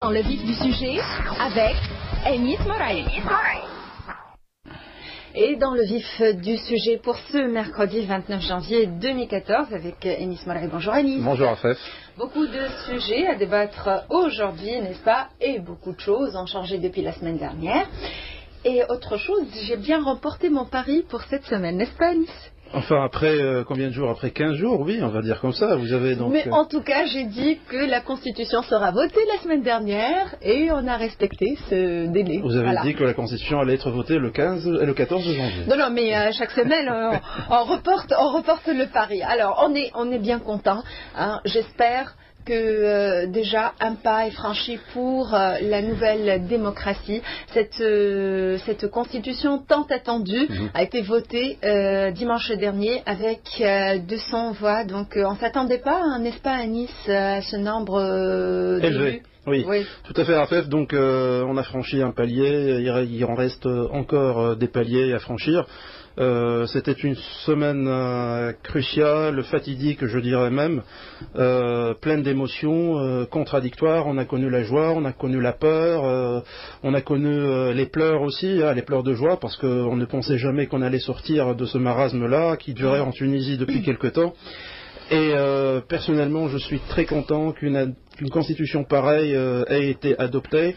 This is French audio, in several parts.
Dans le vif du sujet, avec Enis Moraï. Et dans le vif du sujet pour ce mercredi 29 janvier 2014 avec Enis Moraï. Bonjour Enis. Bonjour Afef. Beaucoup de sujets à débattre aujourd'hui, n'est-ce pas? Et beaucoup de choses ont changé depuis la semaine dernière. Et autre chose, j'ai bien remporté mon pari pour cette semaine, n'est-ce pas Enis? Enfin, après combien de jours? Après 15 jours, oui, on va dire comme ça. Vous avez donc. Mais en tout cas, j'ai dit que la Constitution sera votée la semaine dernière et on a respecté ce délai. Vous avez dit que la Constitution allait être votée le 15 et le 14 janvier. Non, mais chaque semaine, on reporte le pari. Alors, on est bien content. Hein, j'espère que déjà un pas est franchi pour la nouvelle démocratie. Cette constitution tant attendue a été votée dimanche dernier avec 200 voix. Donc on ne s'attendait pas, hein, n'est-ce pas, à Nice, à ce nombre élevé. Oui, tout à fait, Raphaël. Donc on a franchi un palier, il en reste encore des paliers à franchir. C'était une semaine cruciale, fatidique, je dirais même, pleine d'émotions, contradictoires. On a connu la joie, on a connu la peur, on a connu les pleurs aussi, les pleurs de joie, parce qu'on ne pensait jamais qu'on allait sortir de ce marasme-là, qui durait en Tunisie depuis quelque temps. Et personnellement, je suis très content qu'une constitution pareille ait été adoptée.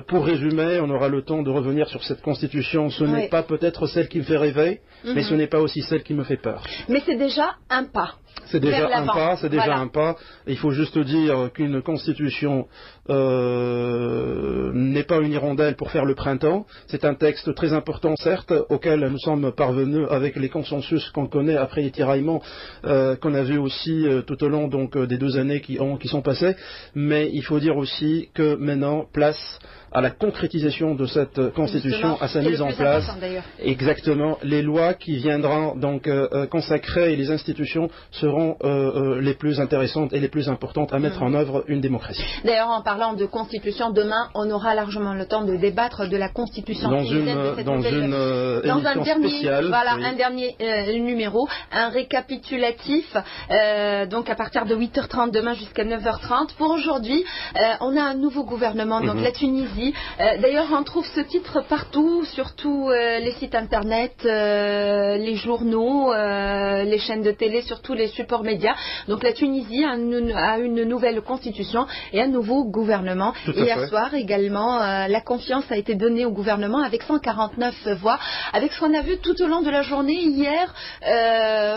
Pour résumer, on aura le temps de revenir sur cette constitution. Ce n'est pas peut-être celle qui me fait rêver, mais ce n'est pas aussi celle qui me fait peur. Mais c'est déjà un pas. C'est déjà un pas. Il faut juste dire qu'une constitution n'est pas une hirondelle pour faire le printemps. C'est un texte très important, certes, auquel nous sommes parvenus avec les consensus qu'on connaît après les tiraillements qu'on a vus aussi tout au long donc des 2 années qui sont passées. Mais il faut dire aussi que maintenant, place à la concrétisation de cette constitution, à sa mise en place. Exactement. Les lois qui viendront donc consacrer les institutions seront les plus intéressantes et les plus importantes à mettre en œuvre une démocratie. D'ailleurs, en parlant de constitution, demain, on aura largement le temps de débattre de la constitution dans une émission spéciale. Voilà, un dernier numéro, un récapitulatif, donc à partir de 8h30 demain jusqu'à 9h30. Pour aujourd'hui, on a un nouveau gouvernement, donc la Tunisie. D'ailleurs, on trouve ce titre partout, surtout les sites internet, les journaux, les chaînes de télé, surtout les supports médias. Donc la Tunisie a une nouvelle constitution et un nouveau gouvernement. Hier soir également, la confiance a été donnée au gouvernement avec 149 voix. Avec ce qu'on a vu tout au long de la journée hier,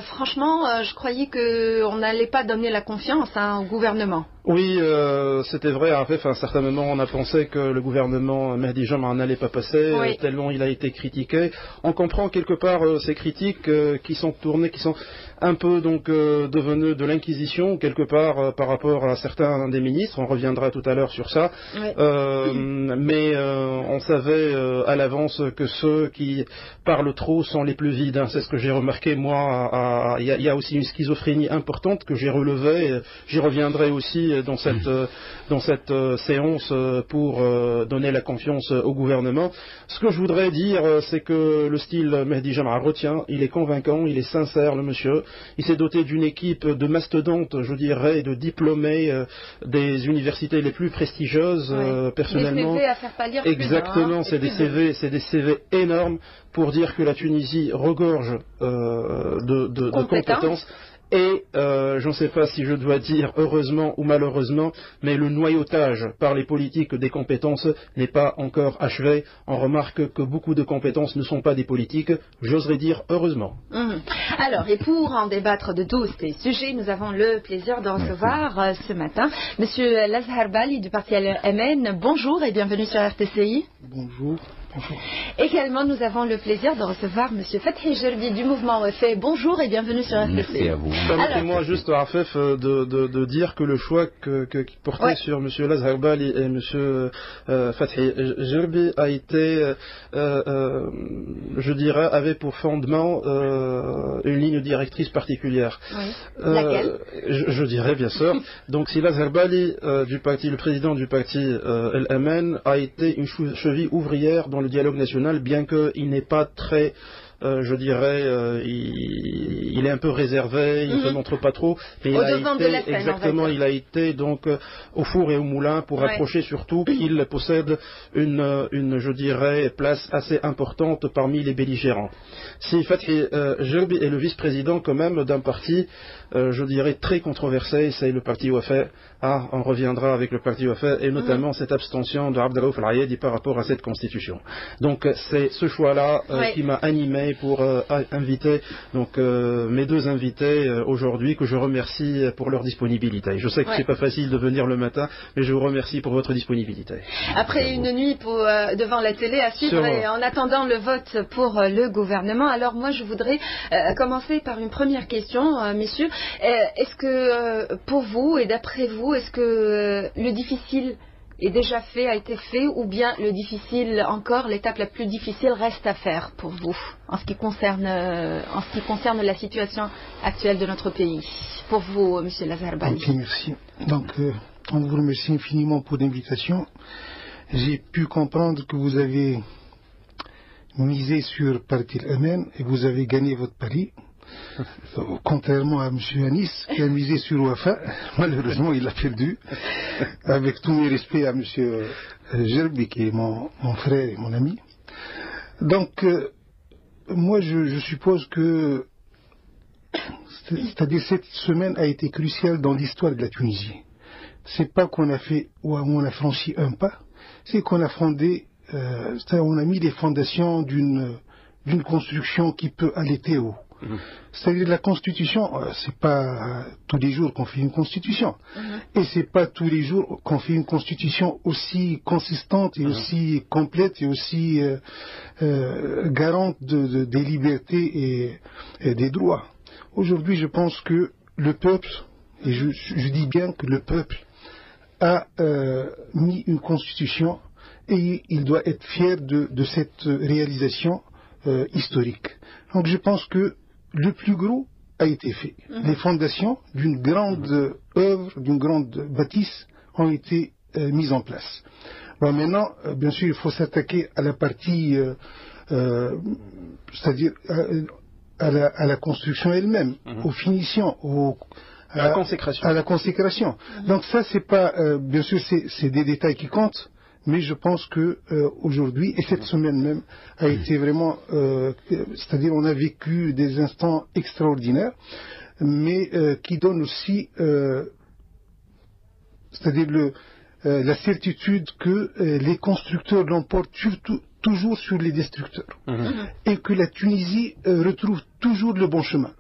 franchement, je croyais qu'on n'allait pas donner la confiance au gouvernement. Oui, c'était vrai. En fait, à un certain moment, on a pensé que le gouvernement Mehdi Jama n'allait pas passer, tellement il a été critiqué. On comprend quelque part ces critiques qui sont tournées, qui sont un peu donc devenues de l'inquisition quelque part par rapport à certains des ministres. On reviendra tout à l'heure sur ça. Mais on savait à l'avance que ceux qui parlent trop sont les plus vides. C'est ce que j'ai remarqué moi. Il y a aussi une schizophrénie importante que j'ai relevée. J'y reviendrai aussi dans cette séance pour donner la confiance au gouvernement. Ce que je voudrais dire, c'est que le style Mehdi Jama retient, il est convaincant, il est sincère, le monsieur. Il s'est doté d'une équipe de mastodontes, je dirais, de diplômés des universités les plus prestigieuses, personnellement. Des CV à faire pâlir. Exactement, c'est des CV énormes pour dire que la Tunisie regorge de compétences. Et je ne sais pas si je dois dire heureusement ou malheureusement, mais le noyautage par les politiques des compétences n'est pas encore achevé. On remarque que beaucoup de compétences ne sont pas des politiques, j'oserais dire heureusement. Alors, et pour en débattre de tous ces sujets, nous avons le plaisir de recevoir ce matin Monsieur Lazhar Bali du parti LMN. Bonjour et bienvenue sur RTCI. Bonjour. Également, nous avons le plaisir de recevoir Monsieur Fathi Gerbi du mouvement OFE. Bonjour et bienvenue sur RTCI. Merci à vous. Permettez-moi juste, Afef, de dire que le choix qui portait sur Monsieur Lazhar Bali et Monsieur Fathi Gerbi a été, je dirais, avait pour fondement une ligne directrice particulière. Laquelle je dirais bien sûr. Donc, si Lazhar Bali, le président du parti LMN, a été une cheville ouvrière dans le dialogue national, bien qu'il n'ait pas très je dirais, il est un peu réservé, il ne se montre pas trop, mais il a été donc au four et au moulin pour approcher surtout qu'il possède je dirais, place assez importante parmi les belligérants. Si Fathi Gerbi est le vice-président quand même d'un parti, je dirais, très controversé, c'est le parti Wafa. On reviendra avec le parti Wafa, et notamment cette abstention de Abdelraouf Al-Ayadi par rapport à cette constitution. Donc c'est ce choix-là qui m'a animé pour inviter donc mes deux invités aujourd'hui, que je remercie pour leur disponibilité. Je sais que c'est pas facile de venir le matin, mais je vous remercie pour votre disponibilité. Après une nuit devant la télé à suivre et en attendant le vote pour le gouvernement, alors moi je voudrais commencer par une première question, messieurs. Est-ce que pour vous et d'après vous, est-ce que le difficile est déjà fait, a été fait, ou bien le difficile encore, l'étape la plus difficile reste à faire pour vous en ce qui concerne la situation actuelle de notre pays? Pour vous, Monsieur Lazarbali. Ok, merci. Donc, on vous remercie infiniment pour l'invitation. J'ai pu comprendre que vous avez misé sur Parti Amen et vous avez gagné votre pari. Contrairement à M. Anis qui a misé sur Wafa, malheureusement il a perdu. Avec tous mes respects à M. Gerbi qui est mon frère et mon ami. Donc moi je suppose que c'est-à-dire cette semaine a été cruciale dans l'histoire de la Tunisie. C'est pas qu'on a fait ou on a franchi un pas, c'est qu'on a fondé, on a mis les fondations d'une construction qui peut allaiter haut. C'est-à-dire la constitution, c'est pas tous les jours qu'on fait une constitution, et c'est pas tous les jours qu'on fait une constitution aussi consistante et aussi complète et aussi garante des libertés et des droits. Aujourd'hui, je pense que le peuple, et je dis bien que le peuple a mis une constitution et il doit être fier de cette réalisation historique. Donc je pense que le plus gros a été fait. Les fondations d'une grande œuvre, d'une grande bâtisse ont été mises en place. Bon, maintenant, bien sûr, il faut s'attaquer à la partie, c'est-à-dire à la construction elle-même, aux finitions, à la consécration. Donc ça, c'est pas, bien sûr, c'est des détails qui comptent. Mais je pense que aujourd'hui, et cette semaine même, a été vraiment, c'est-à-dire on a vécu des instants extraordinaires, mais qui donnent aussi, c'est-à-dire la certitude que les constructeurs l'emportent toujours sur les destructeurs, et que la Tunisie retrouve toujours le bon chemin.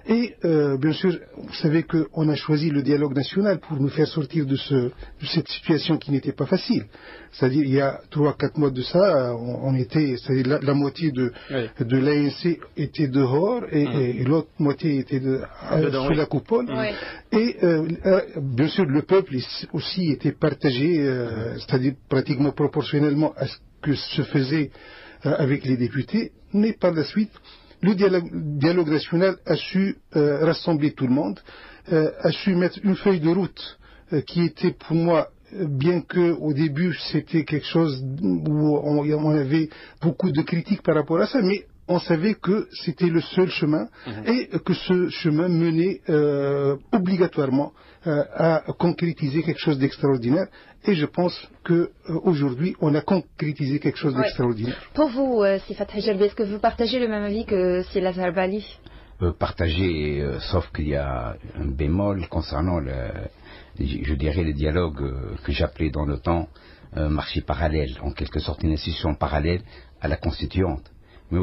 Et bien sûr, vous savez qu'on a choisi le dialogue national pour nous faire sortir de cette situation qui n'était pas facile. C'est-à-dire, il y a 3-4 mois de ça, on était, c'est-à-dire la moitié de l'ANC était dehors et l'autre moitié était sous la coupole. Et bien sûr, le peuple aussi était partagé, c'est-à-dire pratiquement proportionnellement à ce que se faisait avec les députés, mais par la suite, le dialogue national a su rassembler tout le monde, a su mettre une feuille de route qui était pour moi, bien que au début c'était quelque chose où on avait beaucoup de critiques par rapport à ça, mais on savait que c'était le seul chemin et que ce chemin menait obligatoirement à concrétiser quelque chose d'extraordinaire. Et je pense qu'aujourd'hui, on a concrétisé quelque chose d'extraordinaire. Pour vous, Fathi Gerbi, est-ce que vous partagez le même avis que c'est Lazarbali? Partager, sauf qu'il y a un bémol concernant je dirais le dialogue que j'appelais dans le temps marché parallèle, en quelque sorte une institution parallèle à la constituante. Mais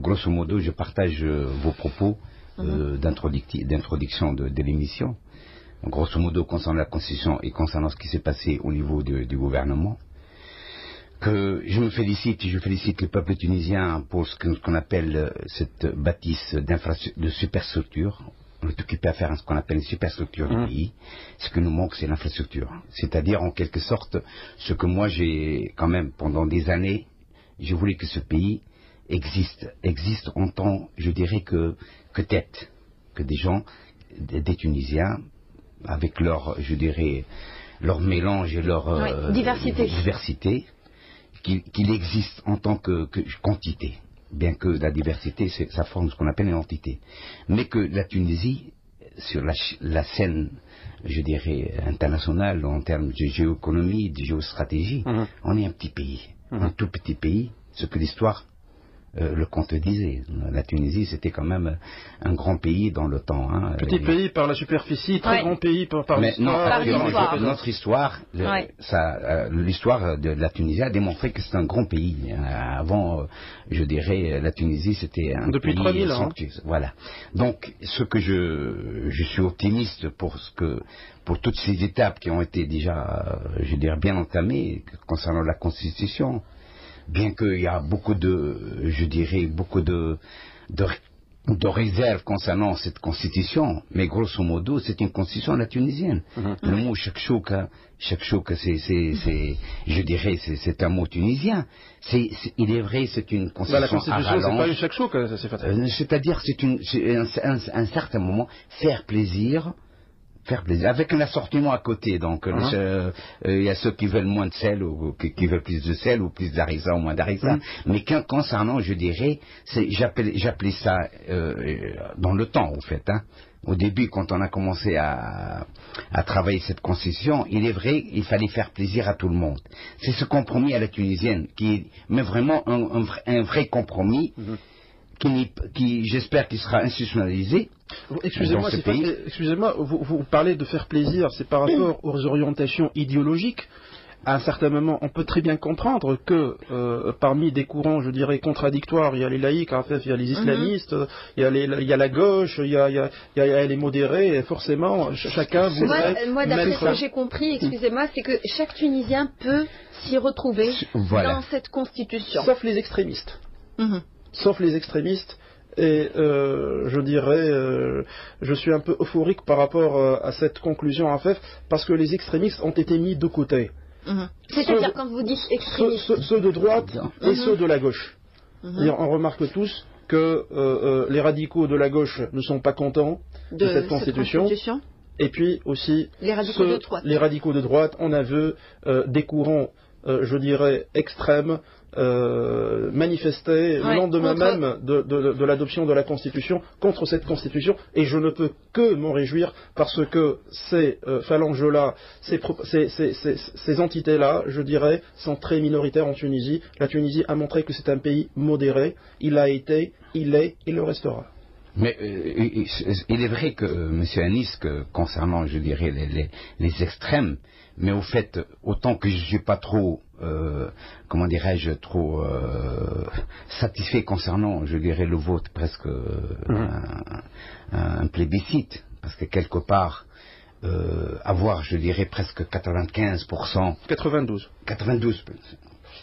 grosso modo, je partage vos propos d'introduction de l'émission. Grosso modo, concernant la Constitution et concernant ce qui s'est passé au niveau du gouvernement, que je félicite le peuple tunisien pour ce qu'on appelle cette bâtisse de superstructure. On est occupé à faire ce qu'on appelle une superstructure du pays. Ce que nous manque, c'est l'infrastructure. C'est-à-dire, en quelque sorte, ce que moi j'ai, quand même, pendant des années, je voulais que ce pays existe en tant, je dirais, que tête, que des gens, des Tunisiens, avec leur, je dirais, leur mélange et leur diversité, qu'il existe en tant que quantité. bien que la diversité, ça forme ce qu'on appelle une entité. Mais que la Tunisie, sur la scène, je dirais, internationale, en termes de géoéconomie, de géostratégie, on est un petit pays, un tout petit pays, ce que l'histoire le contredisait. La Tunisie, c'était quand même un grand pays dans le temps. Hein. Petit pays par la superficie, très grand pays par l'histoire. Notre histoire, l'histoire de la Tunisie a démontré que c'est un grand pays. Avant, je dirais, la Tunisie, c'était un depuis pays 3000 ans. Voilà. Donc, ce que je suis optimiste pour toutes ces étapes qui ont été déjà, je dirais, bien entamées concernant la Constitution. Bien qu'il y a beaucoup de réserves concernant cette constitution, mais grosso modo, c'est une constitution à la tunisienne. Le mot shakshouk, je dirais, c'est un mot tunisien. Il est vrai, c'est une constitution. La constitution, c'est pas une shakshouk, c'est-à-dire, c'est un certain moment, faire plaisir, avec un assortiment à côté. Donc, il y a ceux qui veulent moins de sel ou qui veulent plus de sel ou plus d'harissa ou moins d'harissa. Mais concernant, je dirais, j'appelais ça dans le temps, au fait. Hein. Au début, quand on a commencé à travailler cette constitution, il est vrai, il fallait faire plaisir à tout le monde. C'est ce compromis à la tunisienne, mais vraiment un vrai compromis. Qui j'espère qu'il sera institutionnalisé. Excusez-moi, vous parlez de faire plaisir, c'est par rapport aux orientations idéologiques. À un certain moment, on peut très bien comprendre que parmi des courants, je dirais, contradictoires, il y a les laïcs, en fait, il y a les islamistes, il y a la gauche, il y a les modérés, et forcément, chacun voudrait... Moi, d'après ce que j'ai compris, excusez-moi, c'est que chaque Tunisien peut s'y retrouver dans cette constitution. Sauf les extrémistes. Sauf les extrémistes, et je dirais, je suis un peu euphorique par rapport à cette conclusion en fait, parce que les extrémistes ont été mis de côté. C'est-à-dire quand vous dites extrémistes, ceux de droite et ceux de la gauche. On remarque tous que les radicaux de la gauche ne sont pas contents de cette constitution. Et puis aussi les radicaux de droite, on a vu des courants, je dirais, extrêmes, manifester le lendemain même de l'adoption de la Constitution contre cette Constitution, et je ne peux que m'en réjouir parce que ces phalanges-là, ces entités-là, je dirais, sont très minoritaires en Tunisie. La Tunisie a montré que c'est un pays modéré, il a été, il est, il le restera. Mais il est vrai que, M. Anis, que concernant, je dirais, les extrêmes, mais au fait, autant que je ne suis pas trop, comment dirais-je, trop satisfait concernant, je dirais, le vote, presque un plébiscite, parce que quelque part, avoir, je dirais, presque 95%... 92.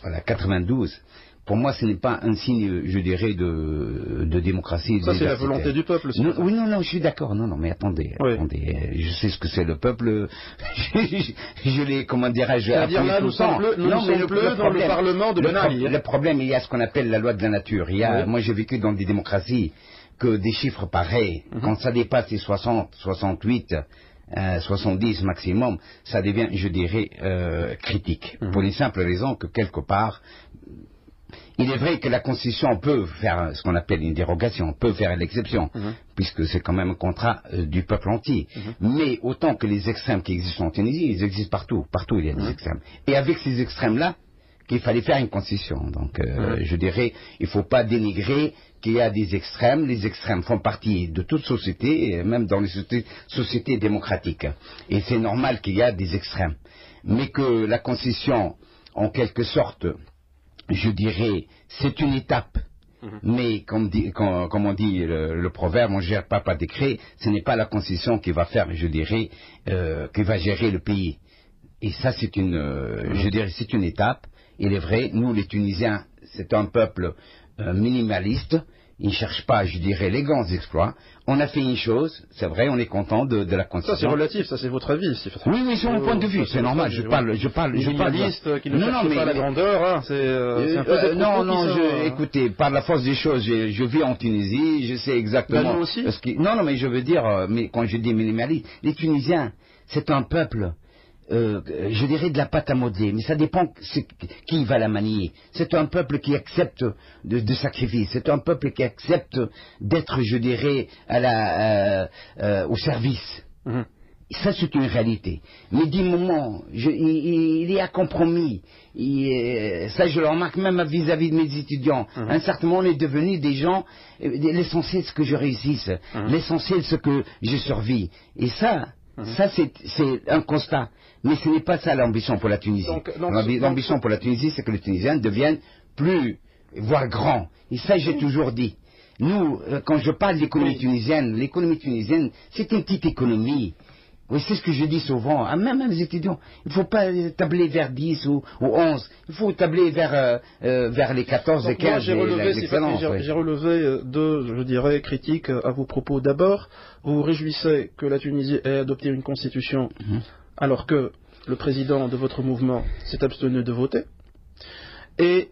Voilà, 92. Pour moi, ce n'est pas un signe, je dirais, de démocratie. Ça, c'est la volonté du peuple. Non, je suis d'accord. Non, mais attendez. Je sais ce que c'est le peuple. je l'ai, comment dirais-je, c'est-à-dire là, nous sommes plus dans le Parlement de Ben Ali. Le problème, il y a ce qu'on appelle la loi de la nature. Moi, j'ai vécu dans des démocraties que des chiffres pareils, quand ça dépasse les 60, 68... 70 maximum, ça devient, je dirais, critique. Pour une simple raison que quelque part, il est vrai que la Constitution peut faire ce qu'on appelle une dérogation, peut faire l'exception, puisque c'est quand même un contrat du peuple entier. Mais autant que les extrêmes qui existent en Tunisie, ils existent partout. Partout il y a des extrêmes. Et avec ces extrêmes-là, qu'il fallait faire une constitution. Donc, je dirais, il ne faut pas dénigrer qu'il y a des extrêmes. Les extrêmes font partie de toute société, même dans les sociétés démocratiques. Et c'est normal qu'il y a des extrêmes. Mais que la constitution, en quelque sorte, je dirais, c'est une étape. Mais comme on dit le proverbe, on ne gère pas par décret, ce n'est pas la constitution qui va faire, je dirais, qui va gérer le pays. Et ça, c'est je dirais, c'est une étape. Il est vrai, nous les Tunisiens, c'est un peuple minimaliste, ils ne cherchent pas, je dirais, les grands exploits. On a fait une chose, c'est vrai, on est content de la Constitution. Ça c'est relatif, ça c'est votre avis. Oui, c'est mon point de vue, c'est normal, je parle. Minimaliste, qui ne cherche pas la grandeur, hein, c'est un peu écoutez, par la force des choses, je vis en Tunisie, je sais exactement... Nous aussi. Non, mais je veux dire, mais quand je dis minimaliste, les Tunisiens, c'est un peuple... je dirais de la pâte à modeler, mais ça dépend qui va la manier. C'est un peuple qui accepte de sacrifier, c'est un peuple qui accepte d'être, je dirais, au service. Ça, c'est une réalité. Mais du moment, il y a compromis. Ça, je le remarque même vis-à-vis de mes étudiants. À un certain moment, on est devenus des gens. L'essentiel, c'est que je réussisse. L'essentiel, c'est que je survis. Et ça, c'est un constat. Mais ce n'est pas ça l'ambition pour la Tunisie. L'ambition pour la Tunisie, c'est que les Tunisiens deviennent plus, voire grands. Et ça, j'ai toujours dit. Nous, quand je parle de l'économie tunisienne, c'est une petite économie. Oui, c'est ce que je dis souvent, même les étudiants. Il ne faut pas tabler vers 10 ou 11. Il faut tabler vers les 14 et 15. J'ai relevé deux, je dirais, critiques à vos propos. D'abord, vous vous réjouissez que la Tunisie ait adopté une constitution alors que le président de votre mouvement s'est abstenu de voter. Et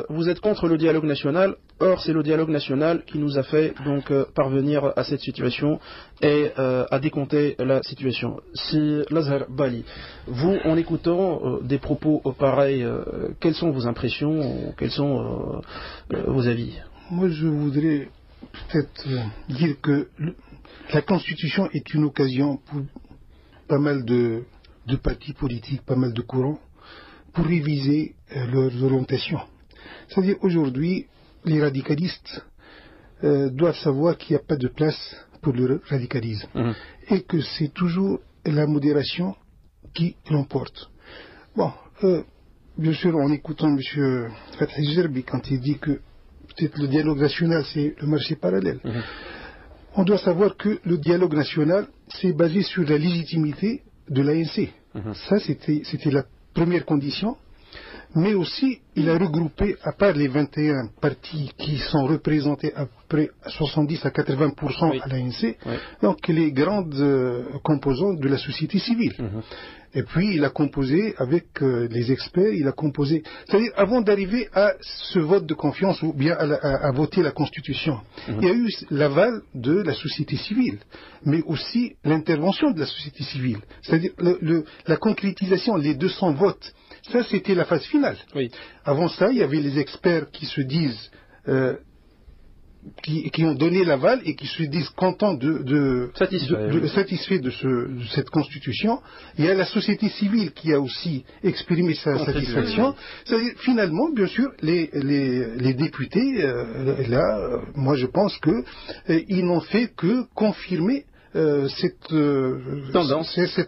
vous êtes contre le dialogue national. Or, c'est le dialogue national qui nous a fait donc parvenir à cette situation et à décompter la situation. Si Lazar Bali, vous, en écoutant des propos pareils, quelles sont vos impressions, quels sont vos avis? Moi, je voudrais peut-être dire que la Constitution est une occasion pour pas mal de partis politiques, pas mal de courants, pour réviser leurs orientations. C'est-à-dire aujourd'hui, les radicalistes doivent savoir qu'il n'y a pas de place pour le radicalisme et que c'est toujours la modération qui l'emporte. Bon, bien sûr, en écoutant M. Fathi Gerbi, quand il dit que peut-être le dialogue national, c'est le marché parallèle, on doit savoir que le dialogue national, c'est basé sur la légitimité de l'ANC. Ça, c'était la première condition, mais aussi il a regroupé, à part les 21 partis qui sont représentés à près 70 à 80% à l'ANC, donc les grandes composantes de la société civile. Et puis il a composé avec les experts, il a composé, c'est-à-dire avant d'arriver à ce vote de confiance ou bien à voter la Constitution, il y a eu l'aval de la société civile, mais aussi l'intervention de la société civile, c'est-à-dire la concrétisation, les 200 votes. Ça, c'était la phase finale. Avant ça, il y avait les experts qui se disent, qui ont donné l'aval et qui se disent contents satisfaits de cette constitution. Il y a la société civile qui a aussi exprimé sa satisfaction. C'est-à-dire, finalement, bien sûr, les députés, là, moi je pense que ils n'ont fait que confirmer cette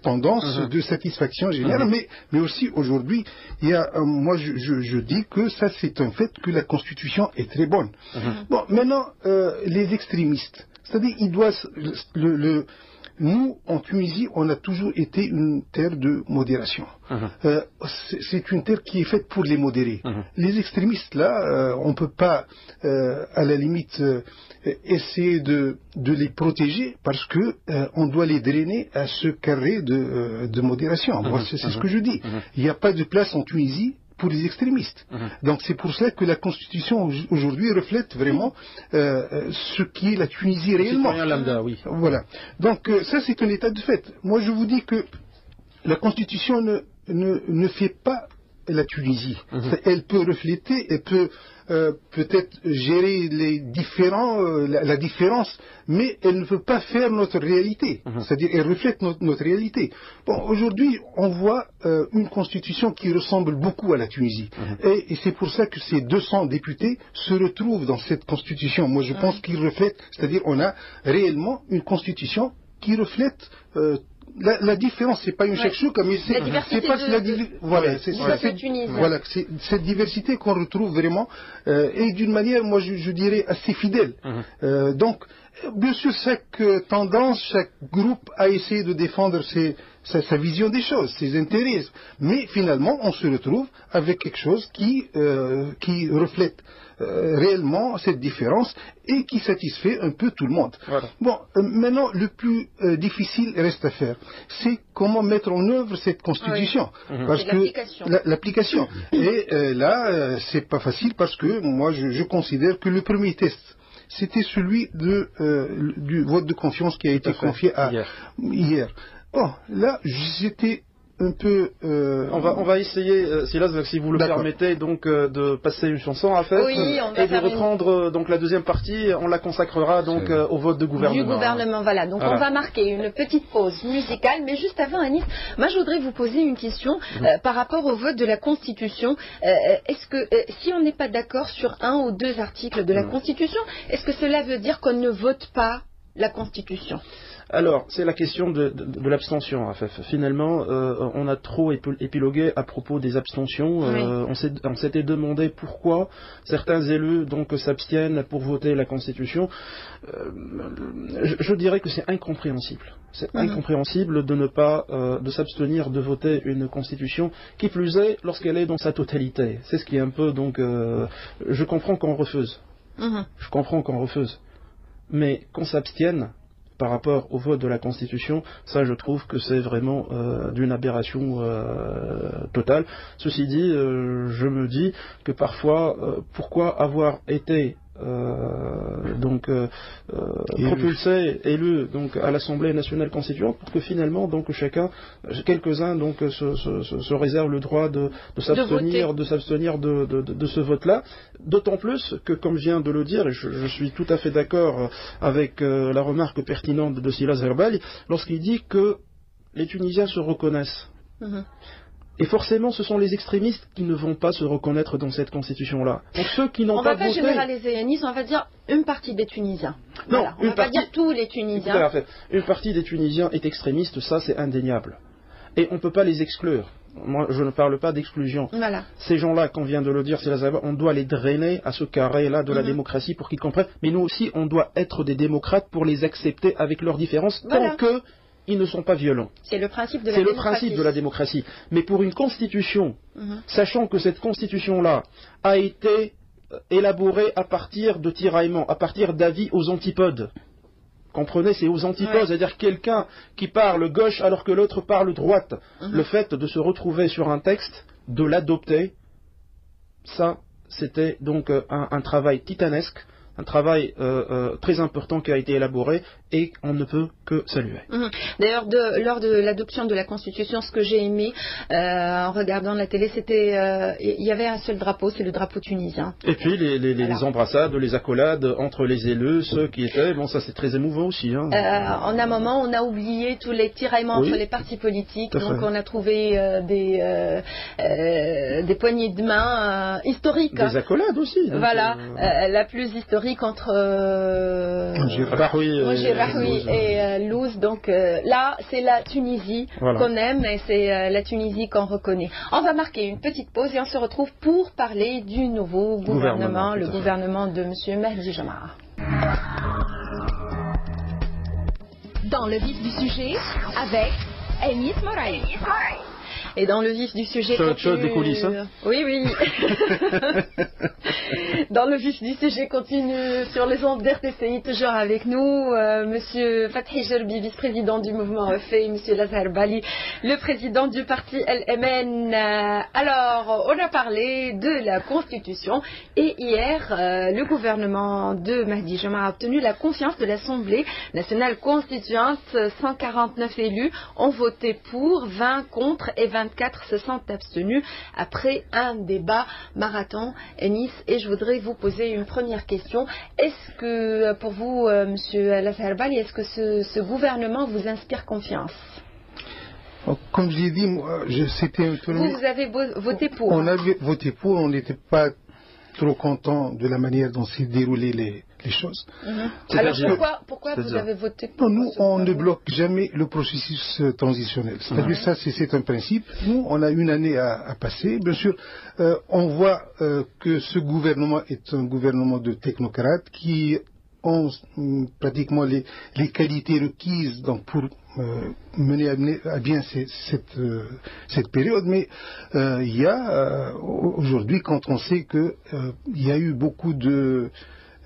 tendance de satisfaction générale, mais aussi aujourd'hui, il y a, moi je dis que ça c'est un fait que la Constitution est très bonne. Bon, maintenant, les extrémistes, c'est-à-dire ils doivent nous, en Tunisie, on a toujours été une terre de modération. C'est une terre qui est faite pour les modérés. Les extrémistes, là, on ne peut pas, à la limite, essayer de les protéger parce que on doit les drainer à ce carré de modération. C'est ce que je dis. Il n'y a pas de place en Tunisie pour les extrémistes. Donc c'est pour cela que la Constitution aujourd'hui reflète vraiment ce qui est la Tunisie réellement. Lambda, voilà. Donc ça c'est un état de fait. Moi je vous dis que la Constitution ne fait pas la Tunisie. Elle peut refléter, elle peut peut-être gérer la différence, mais elle ne peut pas faire notre réalité. C'est-à-dire, elle reflète notre réalité. Bon, aujourd'hui, on voit une constitution qui ressemble beaucoup à la Tunisie. Et c'est pour ça que ces 200 députés se retrouvent dans cette constitution. Moi, je pense qu'ils reflètent, c'est-à-dire, on a réellement une constitution qui reflète la différence, c'est pas une chekchouka, mais c'est pas voilà, c'est cette diversité qu'on retrouve vraiment et d'une manière, moi je dirais assez fidèle. Donc, bien sûr, chaque tendance, chaque groupe a essayé de défendre sa vision des choses, ses intérêts, mais finalement, on se retrouve avec quelque chose qui reflète réellement cette différence et qui satisfait un peu tout le monde. Voilà. Bon, maintenant, le plus difficile reste à faire. C'est comment mettre en œuvre cette constitution. Parce que l'application. Et là, c'est pas facile parce que moi, je considère que le premier test, c'était celui du vote de confiance qui a été confié hier. Bon, là, j'étais un peu... On va essayer, si vous le permettez, donc de passer une chanson à faire et de reprendre donc la deuxième partie. On la consacrera donc au vote du gouvernement. Du gouvernement, voilà. Donc on va marquer une petite pause musicale, mais juste avant, Anis, moi je voudrais vous poser une question par rapport au vote de la Constitution. Est-ce que si on n'est pas d'accord sur un ou deux articles de la Constitution, est-ce que cela veut dire qu'on ne vote pas la Constitution? Alors, c'est la question de l'abstention, Afef. Finalement, on a trop épilogué à propos des abstentions. On s'était demandé pourquoi certains élus donc s'abstiennent pour voter la Constitution. Je dirais que c'est incompréhensible. C'est incompréhensible de ne pas de s'abstenir de voter une Constitution, qui plus est lorsqu'elle est dans sa totalité. C'est ce qui est un peu donc. Je comprends qu'on refuse. Je comprends qu'on refuse, mais qu'on s'abstienne par rapport au vote de la Constitution, ça je trouve que c'est vraiment d'une aberration totale. Ceci dit, je me dis que parfois, pourquoi avoir été propulsé, élu donc à l'Assemblée nationale constituante, pour que finalement donc quelques-uns donc se réservent le droit de s'abstenir de ce vote-là. D'autant plus que, comme je viens de le dire, et je suis tout à fait d'accord avec la remarque pertinente de Silas Herbali, lorsqu'il dit que les Tunisiens se reconnaissent. Et forcément, ce sont les extrémistes qui ne vont pas se reconnaître dans cette constitution-là. Donc ceux qui n'ont pas voté... On ne va pas généraliser, Yanis, on va dire une partie des Tunisiens. Non, voilà, on ne va pas dire tous les Tunisiens. Tout à fait. Une partie des Tunisiens est extrémiste, ça c'est indéniable. Et on ne peut pas les exclure. Moi, je ne parle pas d'exclusion. Voilà. Ces gens-là, qu'on vient de le dire, on doit les drainer à ce carré-là de la démocratie pour qu'ils comprennent. Mais nous aussi, on doit être des démocrates pour les accepter avec leurs différences, tant que ils ne sont pas violents. C'est le principe de la démocratie. C'est le principe de la démocratie. Mais pour une constitution, sachant que cette constitution-là a été élaborée à partir de tiraillements, à partir d'avis aux antipodes. Comprenez, c'est aux antipodes, c'est-à-dire quelqu'un qui parle gauche alors que l'autre parle droite. Le fait de se retrouver sur un texte, de l'adopter, ça, c'était donc un travail titanesque, un travail très important qui a été élaboré et on ne peut que saluer. D'ailleurs, lors de l'adoption de la Constitution, ce que j'ai aimé en regardant la télé, c'était il y avait un seul drapeau, c'est le drapeau tunisien. Et puis les embrassades, les accolades entre les élus, ceux qui étaient, bon ça c'est très émouvant aussi. En un moment, on a oublié tous les tiraillements entre les partis politiques, donc on a trouvé des poignées de main historiques. Des accolades aussi. Donc, voilà, la plus historique entre Rahoui et Louz. Donc là, c'est la Tunisie qu'on aime et c'est la Tunisie qu'on reconnaît. On va marquer une petite pause et on se retrouve pour parler du nouveau gouvernement, le gouvernement de M. Mahdi Jamara. Dans le vif du sujet, avec Anis Moraï. Et dans le vif du sujet... Chaud des coulisses, hein? Oui. Dans le vif du sujet continue sur les ondes d'RTCI, toujours avec nous, Monsieur Fathi Gerbi, vice-président du mouvement Refait, Monsieur Lazar Bali, le président du parti LMN. Alors, on a parlé de la Constitution et hier, le gouvernement de Mahdi Jamara a obtenu la confiance de l'Assemblée nationale constituante. 149 élus ont voté pour, 20 contre et 24 se sont abstenus après un débat marathon à Nice. Et je voudrais vous poser une première question. Est-ce que, pour vous, Monsieur Lazar Bali, est-ce que ce gouvernement vous inspire confiance? Comme j'ai dit, c'était un tournoi. Vous avez voté pour. On avait voté pour, on n'était pas trop content de la manière dont s'est déroulées les choses. Alors pourquoi vous avez voté pour? Nous, on ne bloque jamais le processus transitionnel. C'est-à-dire ça, c'est un principe. Nous, on a une année à passer. Bien sûr, on voit que ce gouvernement est un gouvernement de technocrates qui ont pratiquement les qualités requises donc, pour mener à bien cette période. Mais il y a aujourd'hui, quand on sait qu'il y a eu beaucoup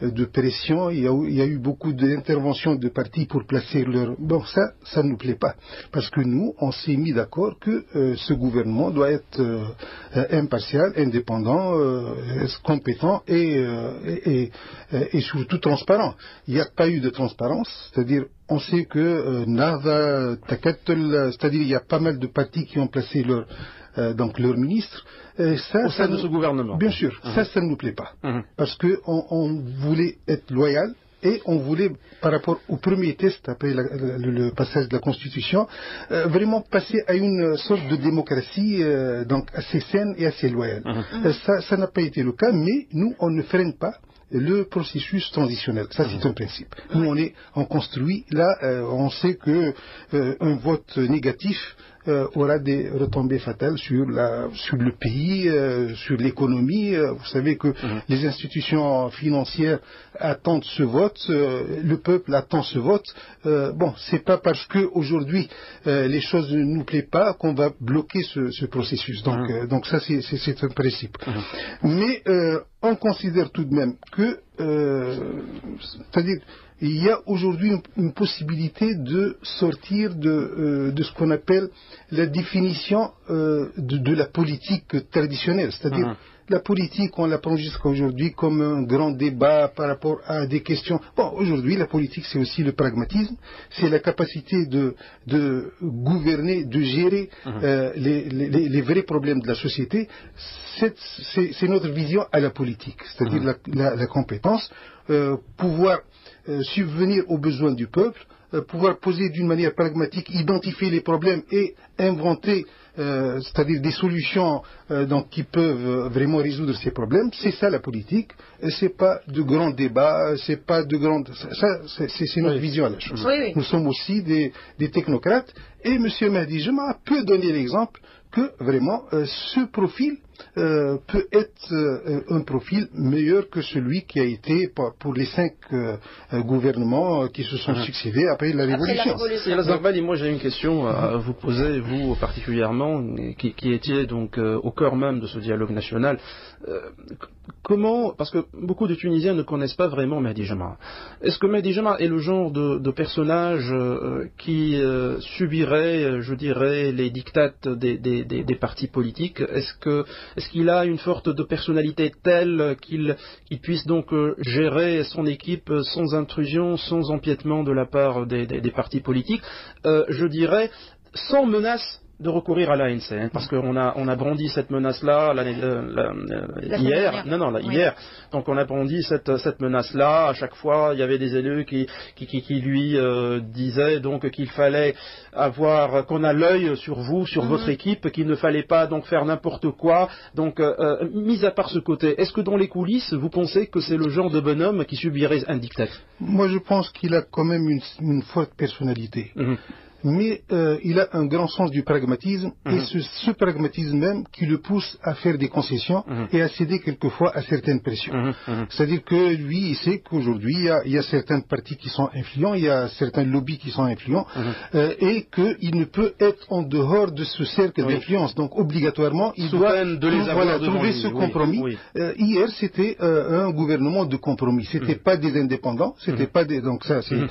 de pression, il y a eu beaucoup d'interventions de partis pour placer leur... Bon, ça ne nous plaît pas. Parce que nous, on s'est mis d'accord que ce gouvernement doit être impartial, indépendant, compétent et surtout transparent. Il n'y a pas eu de transparence, c'est-à-dire on sait que c'est-à-dire il y a pas mal de partis qui ont placé leur ministre. Au sein de ce gouvernement. Bien sûr, ça ne nous plaît pas. Parce qu'on voulait être loyal et on voulait, par rapport au premier test, après le passage de la Constitution, vraiment passer à une sorte de démocratie donc assez saine et assez loyale. Ça n'a pas été le cas, mais nous, on ne freine pas le processus transitionnel. Ça, c'est un principe. Nous, on construit, là, on sait que un vote négatif aura des retombées fatales sur le pays, sur l'économie. Vous savez que les institutions financières attendent ce vote, le peuple attend ce vote. Bon, c'est pas parce que aujourd'hui les choses ne nous plaisent pas qu'on va bloquer ce processus. Donc ça, c'est un principe. Mais on considère tout de même que, c'est-à-dire, il y a aujourd'hui une possibilité de sortir de ce qu'on appelle la définition de la politique traditionnelle. C'est-à-dire, la politique, on la prend jusqu'à aujourd'hui comme un grand débat par rapport à des questions. Bon, aujourd'hui, la politique, c'est aussi le pragmatisme, c'est la capacité de gouverner, de gérer les vrais problèmes de la société. C'est notre vision à la politique, c'est-à-dire la compétence, pouvoir subvenir aux besoins du peuple, pouvoir poser d'une manière pragmatique, identifier les problèmes et inventer c'est-à-dire des solutions qui peuvent vraiment résoudre ces problèmes. C'est ça la politique. C'est pas de grands débats, c'est pas de grandes... c'est notre vision à la chose. Oui. Nous sommes aussi des technocrates et M. Mahdi Jama peut donner l'exemple que vraiment ce profil peut être un profil meilleur que celui qui a été pour les 5 gouvernements qui se sont succédés après la Révolution. Et moi j'ai une question à vous poser, vous particulièrement, qui étiez donc au cœur même de ce dialogue national. Comment, parce que beaucoup de Tunisiens ne connaissent pas vraiment Mahdi Jama. Est-ce que Mahdi Jama est le genre de personnage qui subirait, je dirais, les dictates des partis politiques? Est-ce qu'il a une forte de personnalité telle qu'il puisse donc gérer son équipe sans intrusion, sans empiètement de la part des partis politiques, je dirais, sans menace de recourir à l'ANC, parce qu'on a brandi cette menace-là hier. Hier. Donc on a brandi cette menace-là. À chaque fois, il y avait des élus qui lui disaient donc qu'il fallait qu'on a l'œil sur vous, sur votre équipe, qu'il ne fallait pas donc faire n'importe quoi. Donc, mis à part ce côté, est-ce que dans les coulisses, vous pensez que c'est le genre de bonhomme qui subirait un diktat? Moi, je pense qu'il a quand même une forte personnalité. Mais il a un grand sens du pragmatisme et ce pragmatisme même qui le pousse à faire des concessions et à céder quelquefois à certaines pressions. C'est-à-dire que lui, il sait qu'aujourd'hui, il y a certains partis qui sont influents, il y a certains lobbies qui sont influents et qu'il ne peut être en dehors de ce cercle d'influence. Donc obligatoirement, il doit trouver ce compromis. Hier, c'était un gouvernement de compromis. C'était pas des indépendants, c'était pas des... Donc ça, c'est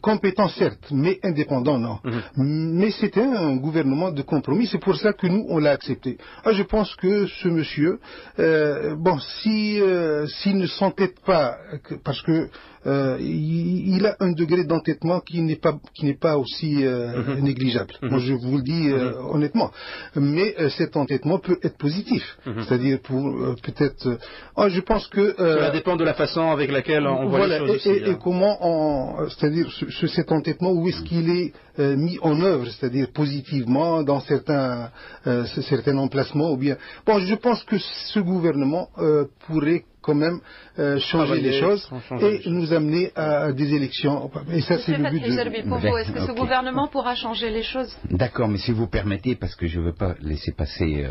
compétent certes, mais indépendant non. Mais c'était un gouvernement de compromis, c'est pour ça que nous, on l'a accepté. Je pense que ce monsieur, s'il ne s'entête pas, parce que il a un degré d'entêtement qui n'est pas aussi négligeable. Moi, je vous le dis honnêtement. Mais cet entêtement peut être positif. C'est-à-dire pour peut-être... je pense que... Cela dépend de la façon avec laquelle on voit les choses aussi. Et comment c'est-à-dire cet entêtement, où est-ce qu'il est mis en œuvre, c'est-à-dire positivement dans certains emplacements ou bien... je pense que ce gouvernement pourrait quand même changer les choses et nous amener à des élections. Et ça, c'est le but Est-ce que ce gouvernement pourra changer les choses? D'accord, mais si vous permettez, parce que je ne veux pas laisser passer...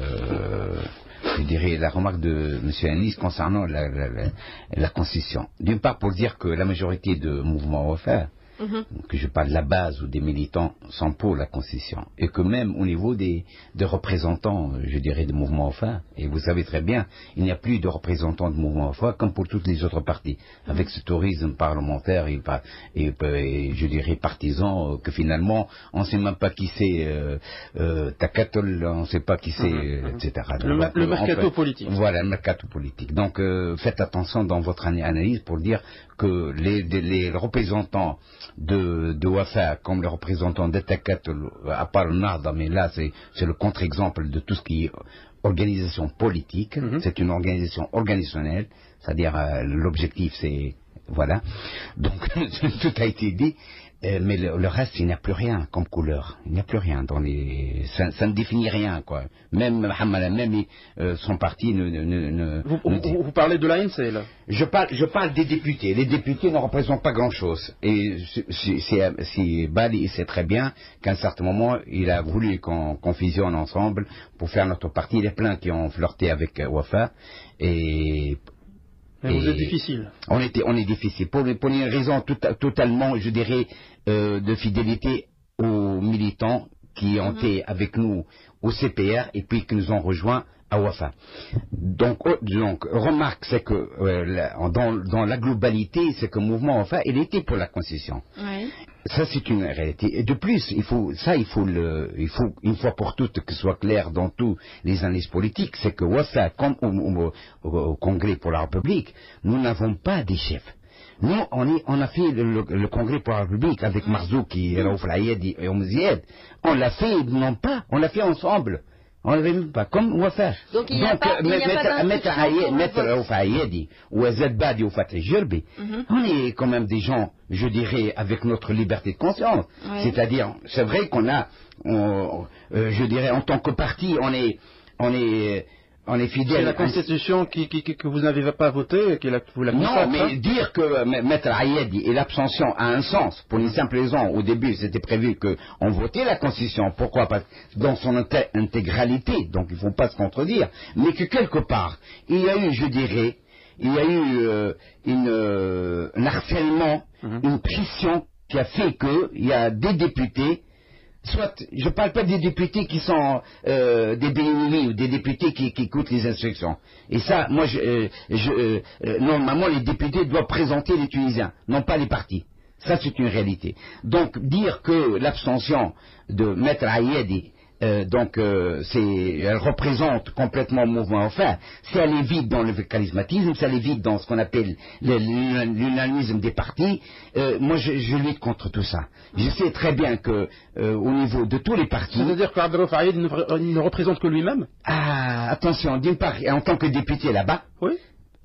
je dirais la remarque de M. Anis concernant la Constitution. D'une part, pour dire que la majorité de mouvements refaits que je parle de la base ou des militants, sont pour la Constitution. Et que même au niveau des représentants, je dirais, des mouvements OFA, et vous savez très bien, il n'y a plus de représentants de mouvements OFA comme pour toutes les autres partis. Avec ce tourisme parlementaire et je dirais partisan, que finalement, on ne sait même pas qui c'est Takatol, on ne sait pas qui c'est, etc. Donc, le mercato politique. Voilà, le mercato politique. Donc, faites attention dans votre analyse pour dire que les représentants de Wafa, comme les représentants d'Etakatol, à part le Narda, mais là c'est le contre-exemple de tout ce qui est organisation politique, c'est une organisation organisationnelle, c'est-à-dire l'objectif c'est, voilà, donc tout a été dit. Mais le reste, il n'y a plus rien comme couleur. Il n'y a plus rien dans les. Ça ne définit rien, quoi. Même Mohamed, même son parti ne. Vous parlez de l'ANC, là. Je parle des députés. Les députés ne représentent pas grand-chose. Et si Bali sait très bien qu'à un certain moment, il a voulu qu'on fusionne ensemble pour faire notre parti. Il y a plein qui ont flirté avec Wafa Mais vous êtes difficile. On est difficile. Pour une raison totalement, je dirais, de fidélité aux militants qui ont été avec nous au CPR et puis qui nous ont rejoints à Wafa. Donc remarque, c'est que dans la globalité, c'est que le mouvement Wafa, il était pour la Constitution. Oui. Ça, c'est une réalité. Et de plus, il faut une fois pour toutes que ce soit clair dans tous les analyses politiques, c'est que Wafa, comme au Congrès pour la République, nous n'avons pas des chefs. Nous, on a fait le Congrès pour la République avec Marzouki, Raouf Laïedi et Omzied. On l'a fait, non pas, on l'a fait ensemble. On ne l'avait même pas, comme Wafa. Donc il n'y a pas Mettre Raouf Laïedi ou Azed Badi ou Fatih Jirbi, on est quand même des gens, je dirais, avec notre liberté de conscience. Oui. C'est-à-dire, c'est vrai qu'on a, je dirais, en tant que parti, on est fidèle. C'est la Constitution que vous n'avez pas votée, vous la consacrez. Non, mais dire que Maître Ayedi et l'abstention a un sens, pour une simple raison, au début c'était prévu qu'on votait la Constitution, pourquoi pas, dans son intégralité, donc il ne faut pas se contredire, mais que quelque part, il y a eu, je dirais, un harcèlement, une pression qui a fait qu'il y a des députés, soit, je ne parle pas des députés qui sont des bénévoles ou des députés qui écoutent les instructions. Et ça, moi, normalement, les députés doivent présenter les Tunisiens, non pas les partis. Ça, c'est une réalité. Donc, dire que l'abstention de Maître Ayedi, elle représente complètement le mouvement enfin, c'est aller vite dans le charismatisme, c'est aller vite dans ce qu'on appelle l'unanimisme des partis. Moi, je lutte contre tout ça. Je sais très bien que au niveau de tous les partis. C'est-à-dire que Abdel Faïd ne représente que lui-même. Ah, attention, d'une part, en tant que député là-bas, oui.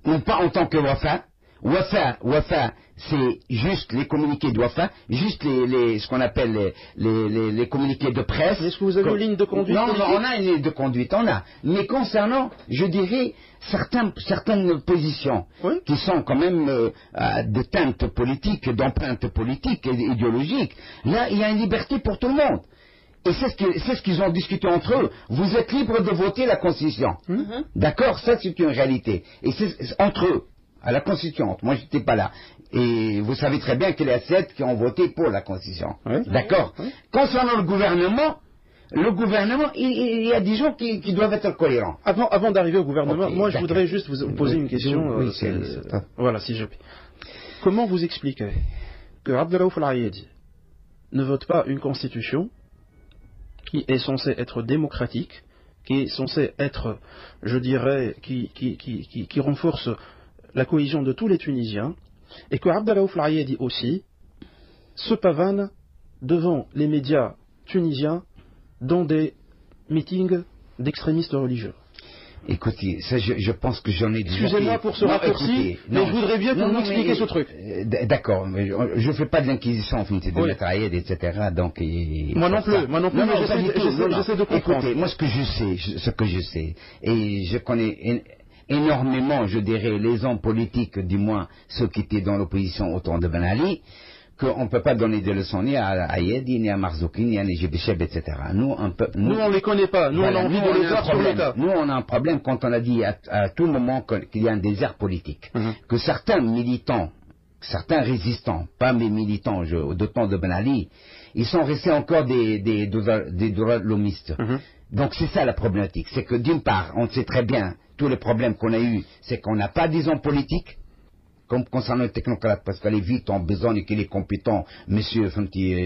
Non pas en tant que Wafa. Wafa, c'est juste les communiqués de Wafa, juste ce qu'on appelle les communiqués de presse. Est-ce que vous avez une ligne de conduite? Non, on a une ligne de conduite, on a. Mais concernant, je dirais, certaines positions, oui, qui sont quand même de teinte politique, d'empreinte politique et idéologique, là, il y a une liberté pour tout le monde. Et c'est ce qu'ils ont discuté entre eux. Vous êtes libre de voter la Constitution. D'accord? Ça, c'est une réalité. Et c'est entre eux. À la Constitution. Moi, je n'étais pas là. Et vous savez très bien qu'il y a 7 qui ont voté pour la Constitution. Oui. D'accord. Oui. Concernant le gouvernement, il y a des gens qui doivent être cohérents. Avant d'arriver au gouvernement, okay, moi, je voudrais juste vous poser une question. Voilà, si je puis. Comment vous expliquez que Abdelraouf Al-Ayedi ne vote pas une Constitution qui est censée être démocratique, qui est censée être, je dirais, qui renforce la cohésion de tous les Tunisiens, et que Abdelraouf Al-Ayedi aussi se pavane devant les médias tunisiens dans des meetings d'extrémistes religieux? Écoutez, ça, je pense que j'en ai déjà. Excusez-moi pour ce raccourci, mais je voudrais bien que vous m'expliquiez ce truc. D'accord, mais je ne fais pas de l'inquisition en finité de Maître Ayed, etc. Donc, moi non plus, j'essaie de comprendre. Écoutez, moi ce que je sais, et je connais énormément, je dirais, les hommes politiques, du moins ceux qui étaient dans l'opposition au temps de Ben Ali, qu'on ne peut pas donner des leçons ni à Ayedi, ni à Marzouki, ni à Nejib Cheb, etc. Nous, on ne les connaît pas. Nous, voilà, on a envie de les voir sur l'État. Nous, on a un problème quand on a dit à tout moment qu'il y a un désert politique. Que certains militants certains résistants, pas mes militants de temps de Ben Ali, ils sont restés encore des droits lomistes. Donc c'est ça la problématique, c'est que d'une part, on sait très bien, tous les problèmes qu'on a eus, c'est qu'on n'a pas d'horizon politique, comme concernant les technocrates, parce qu'aller vite, on a besoin qu'il est compétent, monsieur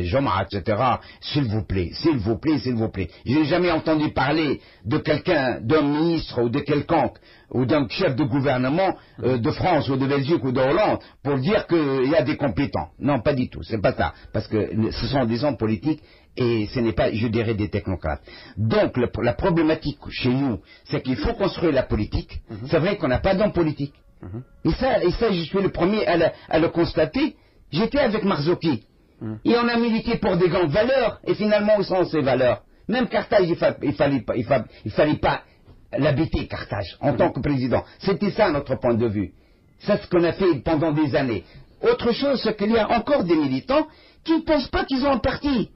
Joma, etc. S'il vous plaît, s'il vous plaît, s'il vous plaît. Je n'ai jamais entendu parler de quelqu'un, d'un ministre ou de quelconque, ou d'un chef de gouvernement de France ou de Belgique ou de Hollande, pour dire qu'il y a des compétents. Non, pas du tout, c'est pas ça. Parce que ce sont des hommes politiques et ce n'est pas, je dirais, des technocrates. Donc, la problématique chez nous, c'est qu'il faut construire la politique. C'est vrai qu'on n'a pas d'homme politique. Et ça, je suis le premier à le constater. J'étais avec Marzouki. Et on a milité pour des grandes valeurs. Et finalement, où sont ces valeurs? Même Carthage, il fallait pas l'habiter, Carthage, en tant que président. C'était ça notre point de vue. C'est ce qu'on a fait pendant des années. Autre chose, c'est qu'il y a encore des militants qui ne pensent pas qu'ils ont un parti.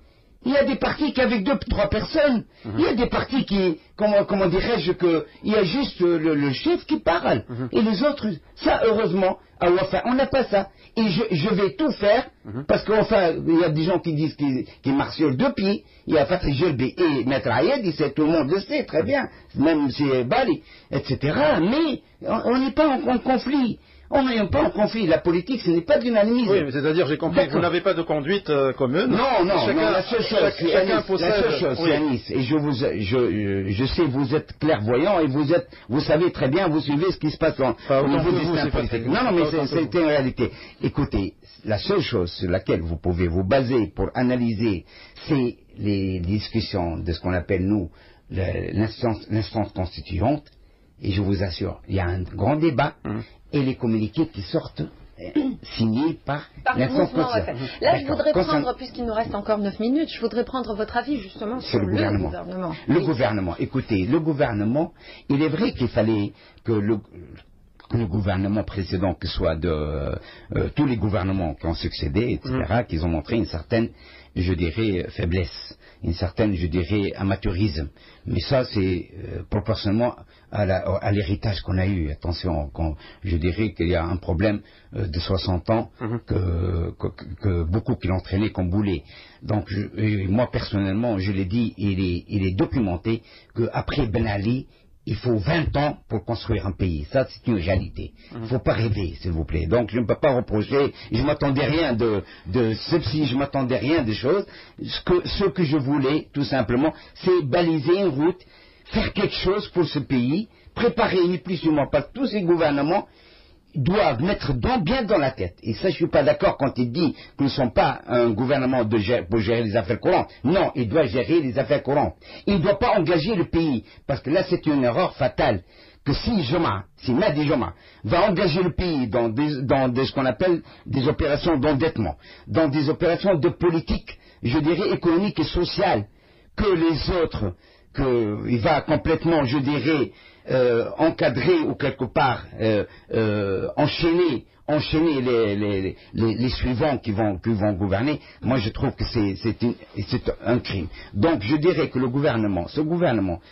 Il y a des partis qu'avec 2-3 personnes, il y a des partis qui, comment dirais-je, que il y a juste le chef qui parle, et les autres, ça heureusement, à Wafa, on n'a pas ça. Et je vais tout faire, parce qu'enfin, il y a des gens qui disent qu'ils marchent sur 2 pieds, il y a Fatri Gelbi et Maître Ayed, tout le monde le sait très bien, même si Bali, etc. Mais on n'est pas en conflit. On n'est pas en conflit. La politique, ce n'est pas d'unanimisme. Oui, mais c'est-à-dire, j'ai compris que vous n'avez pas de conduite commune. Non, la seule chose, c'est Anis. Et je sais, vous êtes clairvoyant et vous savez très bien, vous suivez ce qui se passe au niveau du système politique. Non, mais c'est une réalité. Écoutez, la seule chose sur laquelle vous pouvez vous baser pour analyser, c'est les discussions de ce qu'on appelle, nous, l'instance constituante. Et je vous assure, il y a un grand débat et les communiqués qui sortent signés par l'instance constituante. Là, je voudrais prendre, puisqu'il nous reste encore 9 minutes, je voudrais prendre votre avis justement sur le gouvernement. Le gouvernement, écoutez, le gouvernement, il est vrai qu'il fallait que le gouvernement précédent, que ce soit tous les gouvernements qui ont succédé, etc., qu'ils ont montré une certaine, je dirais, faiblesse, une certaine, je dirais, amateurisme. Mais ça, c'est proportionnellement à l'héritage qu'on a eu. Attention, je dirais qu'il y a un problème de 60 ans que beaucoup qui l'ont traîné comme boulet. Donc, moi, personnellement, je l'ai dit, il est documenté qu'après Ben Ali, il faut 20 ans pour construire un pays. Ça, c'est une réalité. Il ne faut pas rêver, s'il vous plaît. Donc, je ne peux pas reprocher. Je ne m'attendais rien de ceci, je ne m'attendais rien des choses. Ce que je voulais, tout simplement, c'est baliser une route, faire quelque chose pour ce pays, préparer ni plus ni moins pas tous ces gouvernements doivent mettre bien dans la tête. Et ça, je ne suis pas d'accord quand il dit que nous ne sommes pas un gouvernement pour gérer les affaires courantes. Non, il doit gérer les affaires courantes. Il ne doit pas engager le pays, parce que là, c'est une erreur fatale. Que si Mahdi Joma va engager le pays dans ce qu'on appelle des opérations d'endettement, dans des opérations de politique, je dirais économique et sociale, que les autres, qu'il va complètement, je dirais, encadrer ou quelque part enchaîner les suivants qui vont gouverner, moi je trouve que c'est un crime. Donc je dirais que ce gouvernement,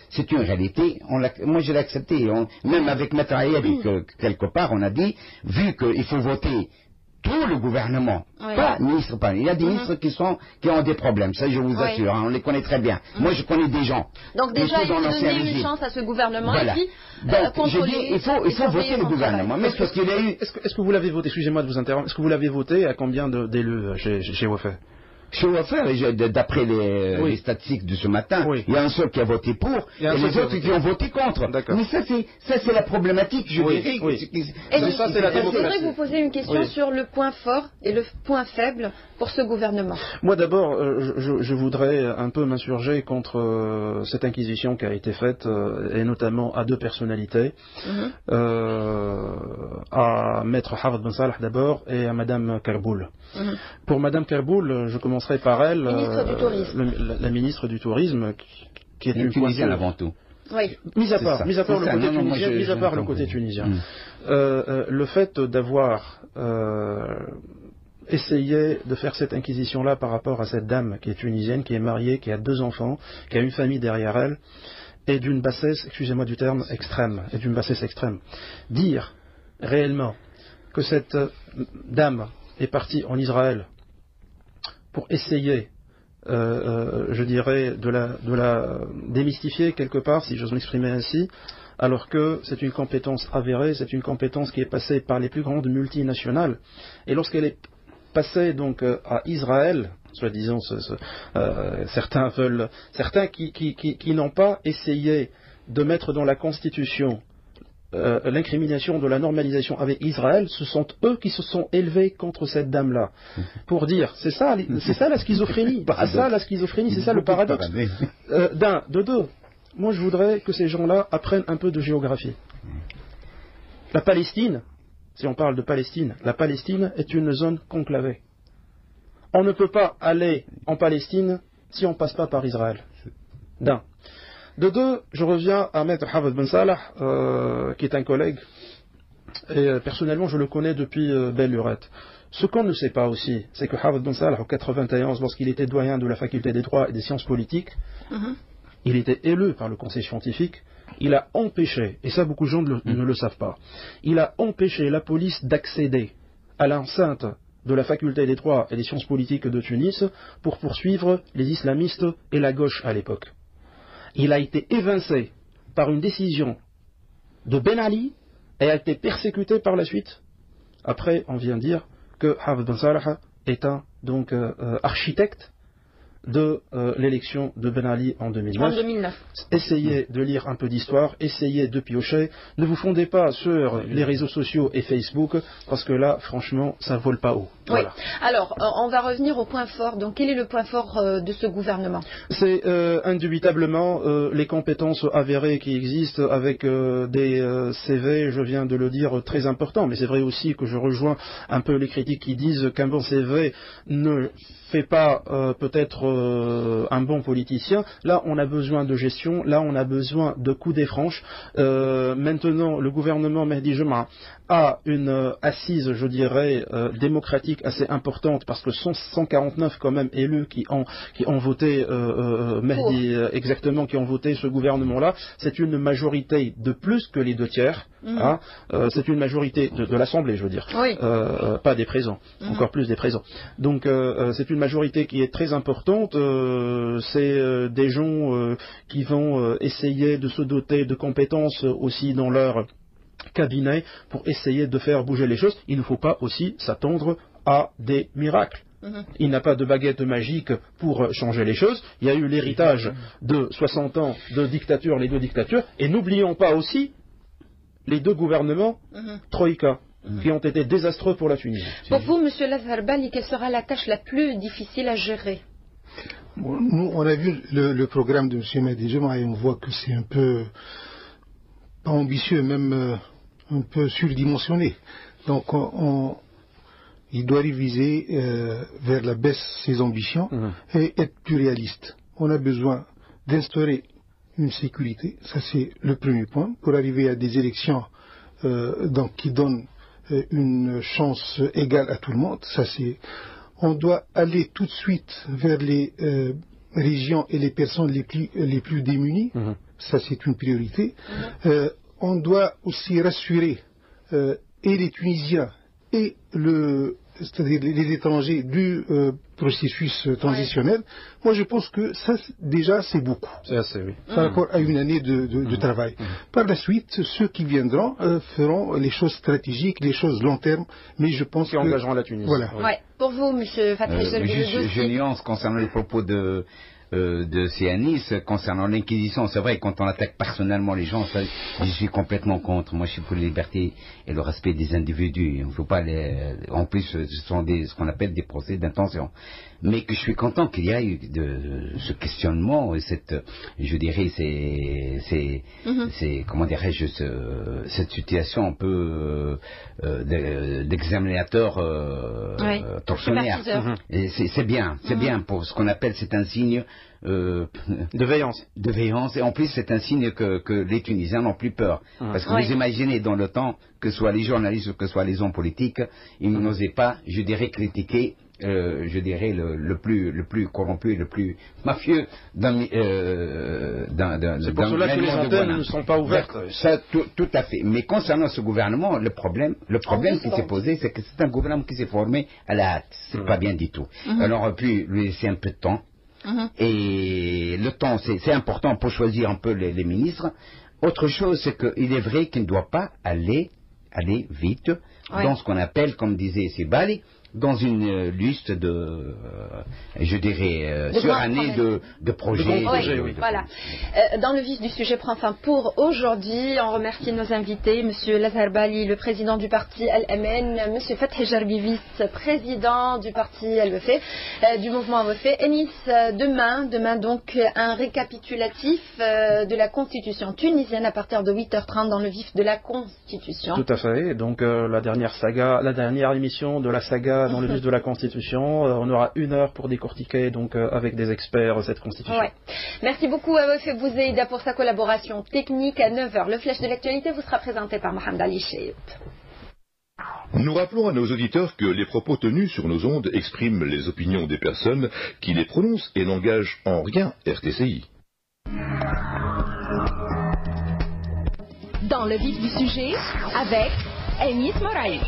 c'est une réalité. Moi je l'ai accepté. Même avec Maître Ayed, quelque part, on a dit, vu qu'il faut voter tout le gouvernement, pas ministre, pas. Il y a des ministres qui ont des problèmes, ça je vous assure, on les connaît très bien. Moi je connais des gens. Donc déjà il faut donner une chance à ce gouvernement et puis donc je dis il faut voter le gouvernement. Mais parce qu'il y a eu. Est-ce que vous l'avez voté, excusez-moi de vous interrompre, est-ce que vous l'avez voté à combien d'élus chez Wafa? Chez Wafa, d'après les statistiques de ce matin, il y a un seul qui a voté pour et les autres qui ont voté contre. Mais ça c'est la problématique, je dirais. Et ça, c'est la démocratie. Je voudrais vous poser une question sur le point fort et le point faible pour ce gouvernement. Moi d'abord, je voudrais un peu m'insurger contre cette inquisition qui a été faite, et notamment à 2 personnalités, à Maître Hafez Ben Salah d'abord et à Madame Karboul. Pour Madame Karboul, je commencerai par elle, la ministre du Tourisme, qui est une Tunisienne avant tout. Oui. Mis à part le côté tunisien, le fait d'avoir essayé de faire cette inquisition-là par rapport à cette dame qui est tunisienne, qui est mariée, qui a 2 enfants, qui a une famille derrière elle, est d'une bassesse, excusez-moi du terme, extrême, est d'une bassesse extrême. Dire réellement que cette dame est parti en Israël pour essayer, je dirais, de la démystifier quelque part, si j'ose m'exprimer ainsi, alors que c'est une compétence avérée, c'est une compétence qui est passée par les plus grandes multinationales. Et lorsqu'elle est passée donc à Israël, soi-disant, certains qui n'ont pas essayé de mettre dans la Constitution l'incrimination de la normalisation avec Israël, ce sont eux qui se sont élevés contre cette dame-là. Pour dire, c'est ça la schizophrénie, c'est ça la schizophrénie, c'est ça le paradoxe. De deux, moi je voudrais que ces gens-là apprennent un peu de géographie. La Palestine, si on parle de Palestine, la Palestine est une zone conclavée. On ne peut pas aller en Palestine si on ne passe pas par Israël. D'un. De deux, je reviens à Maître Hafez Ben Salah, qui est un collègue, et personnellement je le connais depuis belle lurette. Ce qu'on ne sait pas aussi, c'est que Hafez Ben Salah, en 91, lorsqu'il était doyen de la faculté des droits et des sciences politiques, il était élu par le conseil scientifique, il a empêché, et ça beaucoup de gens ne le savent pas, il a empêché la police d'accéder à l'enceinte de la faculté des droits et des sciences politiques de Tunis pour poursuivre les islamistes et la gauche à l'époque. Il a été évincé par une décision de Ben Ali et a été persécuté par la suite. Après, on vient dire que Hafez Ben Salah est un architecte de l'élection de Ben Ali en 2009. Essayez de lire un peu d'histoire, essayez de piocher. Ne vous fondez pas sur les réseaux sociaux et Facebook, parce que là, franchement, ça ne vole pas haut. Voilà. Oui. Alors, on va revenir au point fort. Donc, quel est le point fort de ce gouvernement? C'est indubitablement les compétences avérées qui existent avec des CV, je viens de le dire, très importants. Mais c'est vrai aussi que je rejoins un peu les critiques qui disent qu'un bon CV ne fait pas peut-être un bon politicien. Là, on a besoin de gestion. Là, on a besoin de coups des franches. Maintenant, le gouvernement Mehdi Juma a une assise, je dirais, démocratique assez importante, parce que 149 quand même élus qui ont voté Mehdi, exactement, qui ont voté ce gouvernement-là. C'est une majorité de plus que les 2/3. C'est une majorité de l'Assemblée, je veux dire. Oui. Pas des présents, encore plus des présents. Donc, c'est une majorité qui est très importante. C'est des gens qui vont essayer de se doter de compétences aussi dans leur cabinet pour essayer de faire bouger les choses. Il ne faut pas aussi s'attendre à des miracles. Il n'a pas de baguette magique pour changer les choses. Il y a eu l'héritage de 60 ans de dictature, les deux dictatures, et n'oublions pas aussi les deux gouvernements Troïka, qui ont été désastreux pour la Tunisie. Pour vous, M. Lazarbali, quelle sera la tâche la plus difficile à gérer? Nous, on a vu le programme de M. Mehdi Juma et on voit que c'est un peu pas ambitieux, même un peu surdimensionné. Donc, il doit réviser vers la baisse ses ambitions et être plus réaliste. On a besoin d'instaurer une sécurité, ça c'est le premier point, pour arriver à des élections qui donnent une chance égale à tout le monde. Ça c'est. On doit aller tout de suite vers les régions et les personnes les plus démunies. Ça c'est une priorité. On doit aussi rassurer et les Tunisiens et c'est-à-dire les étrangers du processus transitionnel. Moi, je pense que ça, déjà, c'est beaucoup. C'est assez, oui. Par rapport à une année de travail. Par la suite, ceux qui viendront feront les choses stratégiques, les choses long terme, mais je pense qui engageront la Tunisie. Voilà. Ouais. Pour vous, M. Fatrice, je nuance concernant les propos de Sianis concernant l'Inquisition. C'est vrai, quand on attaque personnellement les gens, ça, je suis complètement contre. Moi, je suis pour la liberté et le respect des individus. On ne faut pas en plus, ce sont ce qu'on appelle des procès d'intention. Mais que je suis content qu'il y ait ce questionnement et cette comment dirais-je, cette situation un peu d'examinateur tortionnaire. C'est bien pour ce qu'on appelle, c'est un signe de veillance. De veillance, et en plus c'est un signe que les Tunisiens n'ont plus peur. Parce que vous imaginez dans le temps, que ce soit les journalistes ou que ce soit les hommes politiques, ils n'osaient pas, je dirais, critiquer je dirais, le plus corrompu et le plus mafieux d'un C'est pour cela que les antennes ne sont pas ouvertes. Ça, tout à fait. Mais concernant ce gouvernement, le problème qui s'est posé, c'est que c'est un gouvernement qui s'est formé à la hâte. C'est pas bien du tout. Alors on aurait pu lui laisser un peu de temps. Et le temps, c'est important pour choisir un peu les ministres. Autre chose, c'est qu'il est vrai qu'il ne doit pas aller vite dans ce qu'on appelle, comme disait Sibali, dans une liste de, je dirais, surannée de projets. Voilà. Dans le vif du sujet prend fin pour aujourd'hui. On remercie nos invités, Monsieur Lazar Bali, le président du parti LMN, Monsieur Fathi Jarbi, vice-président du parti LWF, du mouvement WFE. Enis, demain donc un récapitulatif de la Constitution tunisienne à partir de 8h30 dans le vif de la Constitution. Tout à fait. Donc la dernière émission de la saga dans le vif de la Constitution. On aura 1 heure pour décortiquer donc avec des experts cette Constitution. Ouais. Merci beaucoup à Wefé Bouzeida pour sa collaboration technique à 9h. Le flash de l'actualité vous sera présenté par Mohamed Ali Cheyout. Nous rappelons à nos auditeurs que les propos tenus sur nos ondes expriment les opinions des personnes qui les prononcent et n'engagent en rien RTCI. Dans le vif du sujet, avec Enis Moraï.